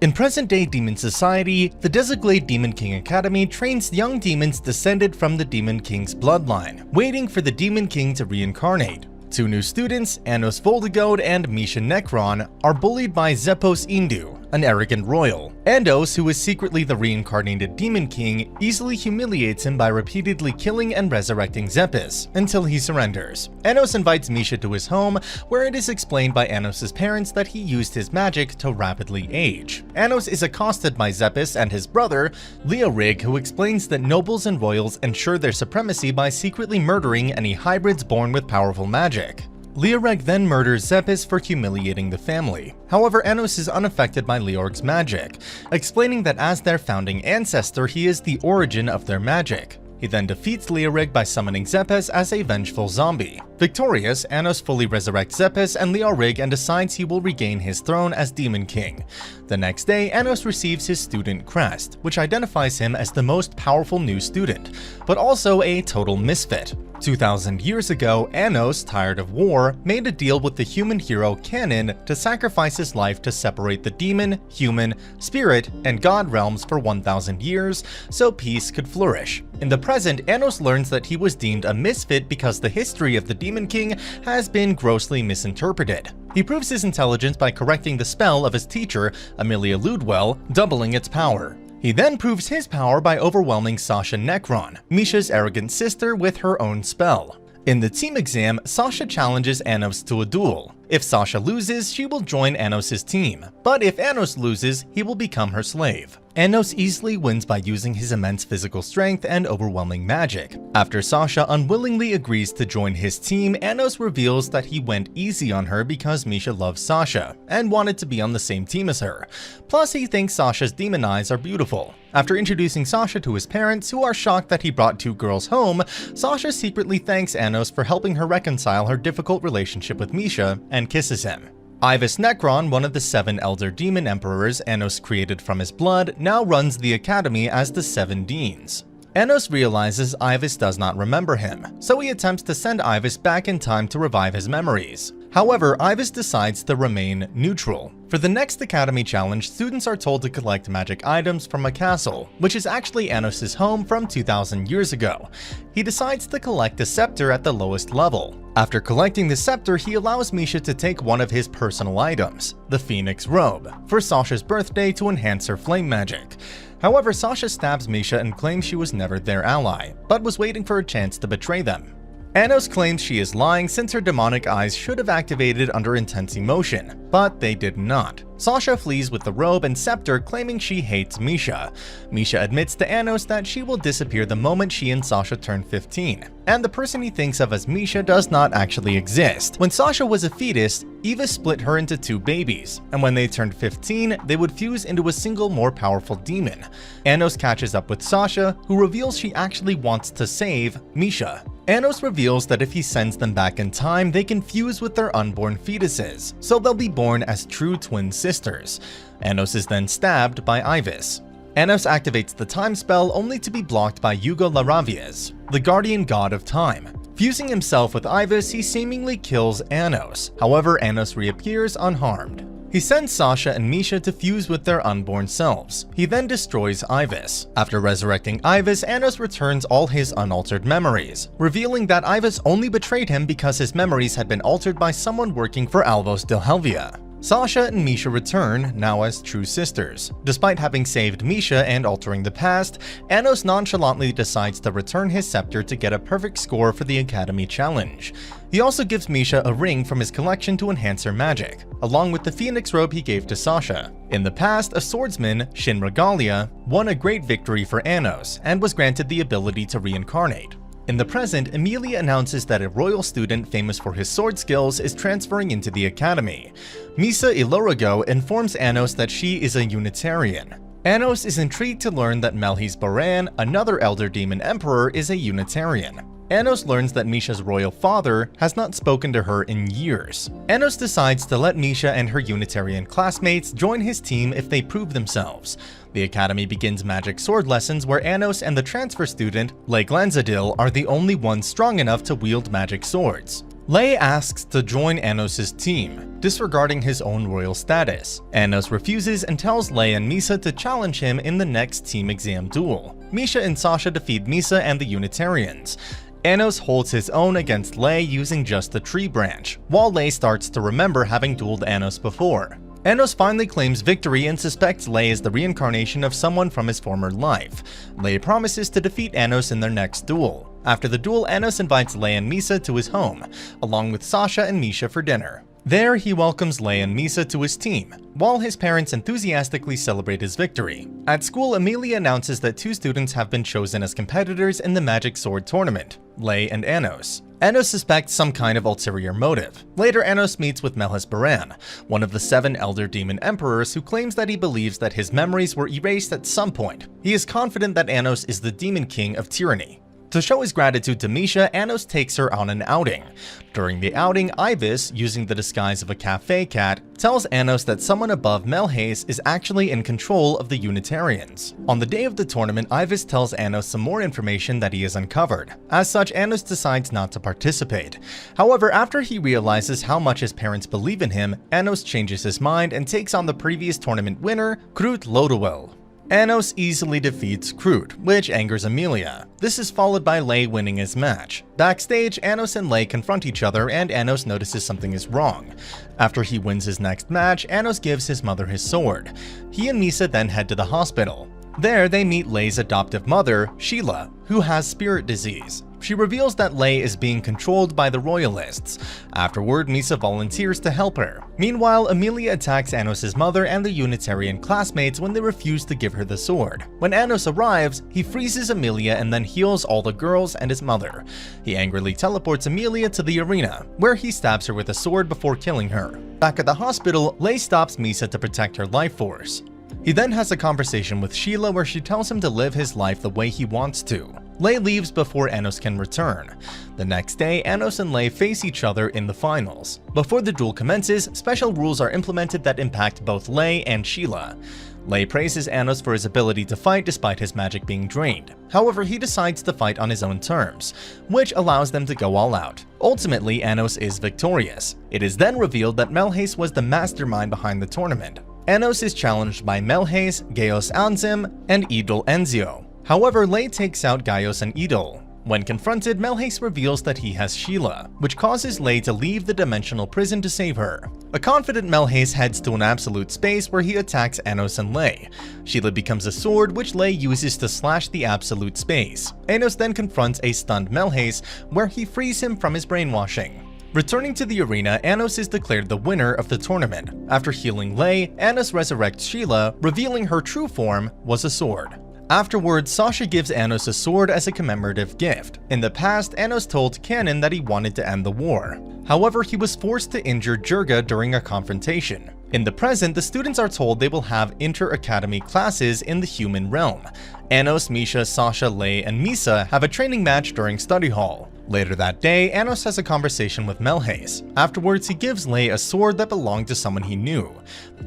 In present-day demon society, the Desecrate Demon King Academy trains young demons descended from the Demon King's bloodline, waiting for the Demon King to reincarnate. Two new students, Anos Voldigode and Misha Necron, are bullied by Zepos Indu, an arrogant royal. Andos, who is secretly the reincarnated Demon King, easily humiliates him by repeatedly killing and resurrecting Zepis, until he surrenders. Anos invites Misha to his home, where it is explained by Anos' parents that he used his magic to rapidly age. Anos is accosted by Zepis and his brother, Leorig, who explains that nobles and royals ensure their supremacy by secretly murdering any hybrids born with powerful magic. Leorig then murders Zepis for humiliating the family. However, Anos is unaffected by Leorig's magic, explaining that as their founding ancestor, he is the origin of their magic. He then defeats Leorig by summoning Zepis as a vengeful zombie. Victorious, Anos fully resurrects Zepis and Leorig and decides he will regain his throne as Demon King. The next day, Anos receives his student crest, which identifies him as the most powerful new student, but also a total misfit. 2,000 years ago, Anos, tired of war, made a deal with the human hero Canon to sacrifice his life to separate the demon, human, spirit, and god realms for 1,000 years so peace could flourish. In the present, Anos learns that he was deemed a misfit because the history of the Demon King has been grossly misinterpreted. He proves his intelligence by correcting the spell of his teacher, Amelia Ludwell, doubling its power. He then proves his power by overwhelming Sasha Necron, Misha's arrogant sister, with her own spell. In the team exam, Sasha challenges Anos to a duel. If Sasha loses, she will join Anos' team, but if Anos loses, he will become her slave. Anos easily wins by using his immense physical strength and overwhelming magic. After Sasha unwillingly agrees to join his team, Anos reveals that he went easy on her because Misha loves Sasha and wanted to be on the same team as her. Plus, he thinks Sasha's demon eyes are beautiful. After introducing Sasha to his parents, who are shocked that he brought two girls home, Sasha secretly thanks Anos for helping her reconcile her difficult relationship with Misha and kisses him. Ivis Necron, one of the 7 Elder Demon Emperors Anos created from his blood, now runs the academy as the 7 Deans. Anos realizes Ivis does not remember him, so he attempts to send Ivis back in time to revive his memories. However, Ivis decides to remain neutral. For the next Academy Challenge, students are told to collect magic items from a castle, which is actually Anos' home from 2,000 years ago. He decides to collect a scepter at the lowest level. After collecting the scepter, he allows Misha to take one of his personal items, the Phoenix Robe, for Sasha's birthday to enhance her flame magic. However, Sasha stabs Misha and claims she was never their ally, but was waiting for a chance to betray them. Anos claims she is lying since her demonic eyes should have activated under intense emotion, but they did not. Sasha flees with the robe and scepter, claiming she hates Misha. Misha admits to Anos that she will disappear the moment she and Sasha turn 15, and the person he thinks of as Misha does not actually exist. When Sasha was a fetus, Eva split her into 2 babies, and when they turned 15, they would fuse into a single more powerful demon. Anos catches up with Sasha, who reveals she actually wants to save Misha. Anos reveals that if he sends them back in time, they can fuse with their unborn fetuses, so they'll be born as true twin sisters. Anos is then stabbed by Ivis. Anos activates the time spell only to be blocked by Hugo Laraviez, the guardian god of time. Fusing himself with Ivis, he seemingly kills Anos. However, Anos reappears unharmed. He sends Sasha and Misha to fuse with their unborn selves. He then destroys Ivis. After resurrecting Ivis, Anos returns all his unaltered memories, revealing that Ivis only betrayed him because his memories had been altered by someone working for Alvos del Helvia. Sasha and Misha return, now as true sisters. Despite having saved Misha and altering the past, Anos nonchalantly decides to return his scepter to get a perfect score for the Academy Challenge. He also gives Misha a ring from his collection to enhance her magic, along with the Phoenix Robe he gave to Sasha. In the past, a swordsman, Shin Regalia, won a great victory for Anos and was granted the ability to reincarnate. In the present, Emilia announces that a royal student famous for his sword skills is transferring into the academy. Misa Ilorigo informs Anos that she is a Unitarian. Anos is intrigued to learn that Melhis Baran, another Elder Demon Emperor, is a Unitarian. Anos learns that Misha's royal father has not spoken to her in years. Anos decides to let Misha and her Unitarian classmates join his team if they prove themselves. The academy begins magic sword lessons where Anos and the transfer student, Lake Lanzadil, are the only ones strong enough to wield magic swords. Lei asks to join Anos' team, disregarding his own royal status. Anos refuses and tells Lei and Misa to challenge him in the next team exam duel. Misha and Sasha defeat Misa and the Unitarians. Anos holds his own against Lei using just the tree branch, while Lei starts to remember having dueled Anos before. Anos finally claims victory and suspects Lei is the reincarnation of someone from his former life. Lei promises to defeat Anos in their next duel. After the duel, Anos invites Lei and Misa to his home, along with Sasha and Misha for dinner. There, he welcomes Lei and Misa to his team, while his parents enthusiastically celebrate his victory. At school, Amelia announces that 2 students have been chosen as competitors in the Magic Sword tournament, Lei and Anos. Anos suspects some kind of ulterior motive. Later, Anos meets with Melhis Baran, one of the 7 Elder Demon Emperors, who claims that he believes that his memories were erased at some point. He is confident that Anos is the Demon King of Tyranny. To show his gratitude to Misha, Anos takes her on an outing. During the outing, Ibis, using the disguise of a cafe cat, tells Anos that someone above Melhis is actually in control of the Unitarians. On the day of the tournament, Ibis tells Anos some more information that he has uncovered. As such, Anos decides not to participate. However, after he realizes how much his parents believe in him, Anos changes his mind and takes on the previous tournament winner, Krut Lodowell. Anos easily defeats Krut, which angers Amelia. This is followed by Lei winning his match. Backstage, Anos and Lei confront each other and Anos notices something is wrong. After he wins his next match, Anos gives his mother his sword. He and Misa then head to the hospital. There, they meet Lei's adoptive mother, Sheila, who has spirit disease. She reveals that Lei is being controlled by the royalists. Afterward, Misa volunteers to help her. Meanwhile, Amelia attacks Anos' mother and the Unitarian classmates when they refuse to give her the sword. When Anos arrives, he freezes Amelia and then heals all the girls and his mother. He angrily teleports Amelia to the arena, where he stabs her with a sword before killing her. Back at the hospital, Lei stops Misa to protect her life force. He then has a conversation with Sheila where she tells him to live his life the way he wants to. Lei leaves before Anos can return. The next day, Anos and Lei face each other in the finals. Before the duel commences, special rules are implemented that impact both Lei and Sheila. Lei praises Anos for his ability to fight despite his magic being drained. However, he decides to fight on his own terms, which allows them to go all out. Ultimately, Anos is victorious. It is then revealed that Melhis was the mastermind behind the tournament. Anos is challenged by Melhis, Gaios Anzim, and Idol Enzio. However, Lei takes out Gaios and Idol. When confronted, Melhis reveals that he has Sheila, which causes Lei to leave the dimensional prison to save her. A confident Melhis heads to an absolute space where he attacks Anos and Lei. Sheila becomes a sword which Lei uses to slash the absolute space. Anos then confronts a stunned Melhis, where he frees him from his brainwashing. Returning to the arena, Anos is declared the winner of the tournament. After healing Lei, Anos resurrects Sheila, revealing her true form was a sword. Afterwards, Sasha gives Anos a sword as a commemorative gift. In the past, Anos told Canon that he wanted to end the war. However, he was forced to injure Jurga during a confrontation. In the present, the students are told they will have inter-academy classes in the human realm. Anos, Misha, Sasha, Lei, and Misa have a training match during study hall. Later that day, Anos has a conversation with Melhis. Afterwards, he gives Lei a sword that belonged to someone he knew.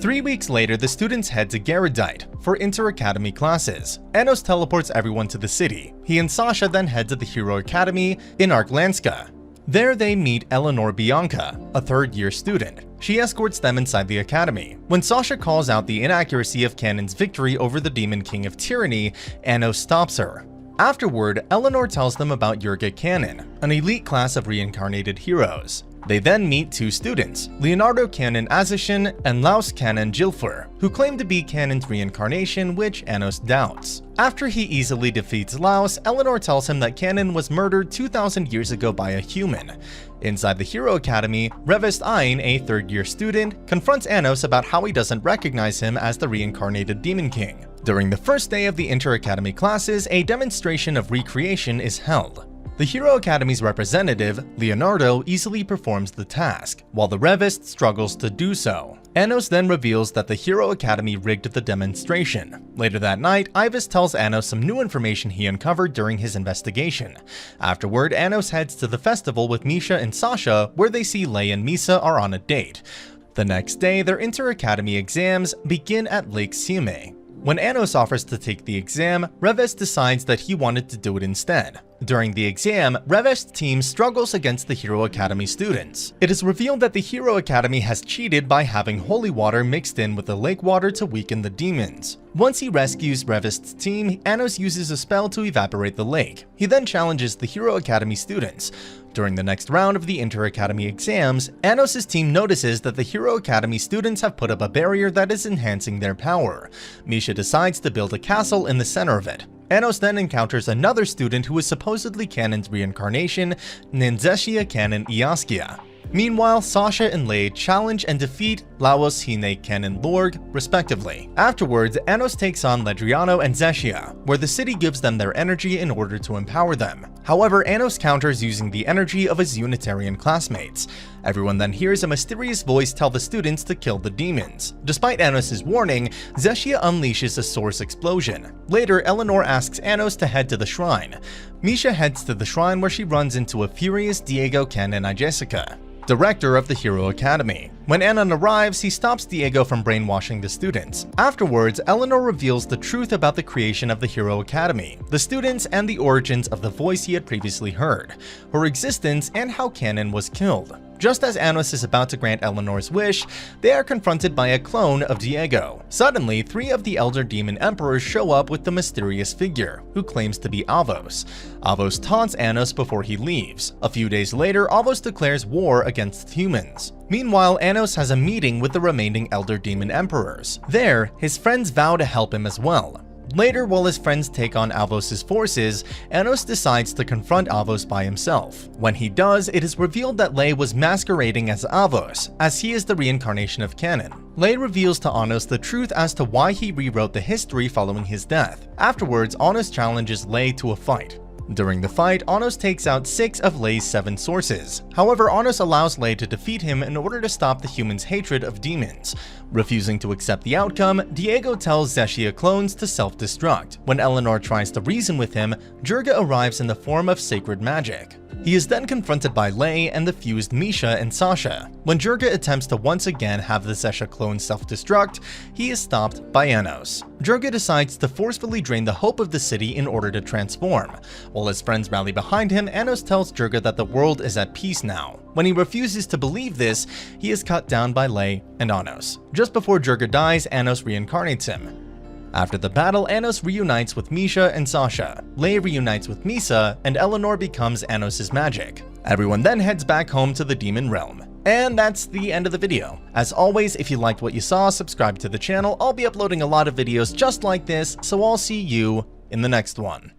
3 weeks later, the students head to Garrodite for inter-academy classes. Anos teleports everyone to the city. He and Sasha then head to the Hero Academy in Arklanska. There they meet Eleanor Bianca, a third-year student. She escorts them inside the academy. When Sasha calls out the inaccuracy of Canon's victory over the Demon King of Tyranny, Anos stops her. Afterward, Eleanor tells them about Jurga Canon, an elite class of reincarnated heroes. They then meet 2 students, Leonardo Canon Azishin and Laus Canon Gilfer, who claim to be Canon's reincarnation, which Anos doubts. After he easily defeats Laus, Eleanor tells him that Canon was murdered 2,000 years ago by a human. Inside the Hero Academy, Revest Ein, a third-year student, confronts Anos about how he doesn't recognize him as the reincarnated Demon King. During the first day of the inter-academy classes, a demonstration of recreation is held. The Hero Academy's representative, Leonardo, easily performs the task, while the Revest struggles to do so. Anos then reveals that the Hero Academy rigged the demonstration. Later that night, Ibis tells Anos some new information he uncovered during his investigation. Afterward, Anos heads to the festival with Misha and Sasha, where they see Lei and Misa are on a date. The next day, their inter-academy exams begin at Lake Siume. When Anos offers to take the exam, Revest decides that he wanted to do it instead. During the exam, Revesh's team struggles against the Hero Academy students. It is revealed that the Hero Academy has cheated by having holy water mixed in with the lake water to weaken the demons. Once he rescues Revesh's team, Anos uses a spell to evaporate the lake. He then challenges the Hero Academy students. During the next round of the Inter-Academy exams, Anos' team notices that the Hero Academy students have put up a barrier that is enhancing their power. Misha decides to build a castle in the center of it. Anos then encounters another student who is supposedly Canon's reincarnation, Ninzeshia Canon Iaskia. Meanwhile, Sasha and Lei challenge and defeat Laos Hine Canon Lorg, respectively. Afterwards, Anos takes on Ledriano and Zeshia, where the city gives them their energy in order to empower them. However, Anos counters using the energy of his Unitarian classmates. Everyone then hears a mysterious voice tell the students to kill the demons. Despite Anos' warning, Zeshia unleashes a source explosion. Later, Eleanor asks Anos to head to the shrine. Misha heads to the shrine where she runs into a furious Diego Canon Ijessica, director of the Hero Academy. When Anon arrives, he stops Diego from brainwashing the students. Afterwards, Eleanor reveals the truth about the creation of the Hero Academy, the students, and the origins of the voice he had previously heard, her existence, and how Canon was killed. Just as Anos is about to grant Eleanor's wish, they are confronted by a clone of Diego. Suddenly, 3 of the Elder Demon Emperors show up with the mysterious figure, who claims to be Avos. Avos taunts Anos before he leaves. A few days later, Avos declares war against humans. Meanwhile, Anos has a meeting with the remaining Elder Demon Emperors. There, his friends vow to help him as well. Later, while his friends take on Avos' forces, Anos decides to confront Avos by himself. When he does, it is revealed that Lei was masquerading as Avos, as he is the reincarnation of Canon. Lei reveals to Anos the truth as to why he rewrote the history following his death. Afterwards, Anos challenges Lei to a fight. During the fight, Anos takes out 6 of Lei's 7 sources. However, Anos allows Lei to defeat him in order to stop the humans' hatred of demons. Refusing to accept the outcome, Diego tells Zeshia clones to self-destruct. When Eleanor tries to reason with him, Jurga arrives in the form of sacred magic. He is then confronted by Lei and the fused Misha and Sasha. When Jurga attempts to once again have the Zeshia clone self-destruct, he is stopped by Anos. Jurga decides to forcefully drain the hope of the city in order to transform. While his friends rally behind him, Anos tells Jurga that the world is at peace now. When he refuses to believe this, he is cut down by Lei and Anos. Just before Jurga dies, Anos reincarnates him. After the battle, Anos reunites with Misha and Sasha. Lei reunites with Misa, and Eleanor becomes Anos' magic. Everyone then heads back home to the demon realm. And that's the end of the video. As always, if you liked what you saw, subscribe to the channel. I'll be uploading a lot of videos just like this, so I'll see you in the next one.